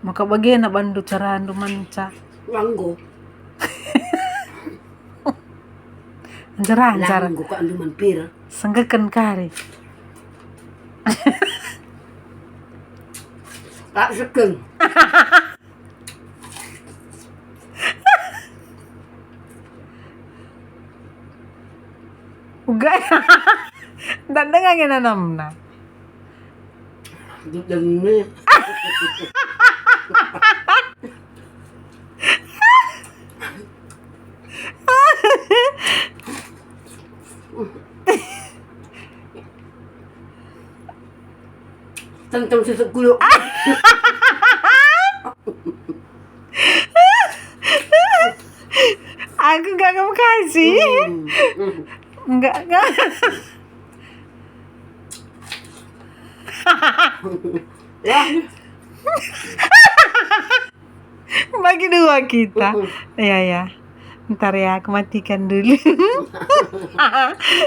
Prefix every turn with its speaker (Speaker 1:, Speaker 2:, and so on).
Speaker 1: Maka bagian na bandu carandu manca.
Speaker 2: Langgo.
Speaker 1: Anjar-anjar.
Speaker 2: Langgo ka andu mampir.
Speaker 1: Senggekan kari.
Speaker 2: Tak sekeng.
Speaker 1: Uga. Dan dengan nanamna.
Speaker 2: Duduk ni. Tentang susuk gulung.
Speaker 1: Aku gak kamu kasih. Enggak.
Speaker 2: Ya.
Speaker 1: Bagi dua kita. Ya. Ntar ya, aku matikan dulu.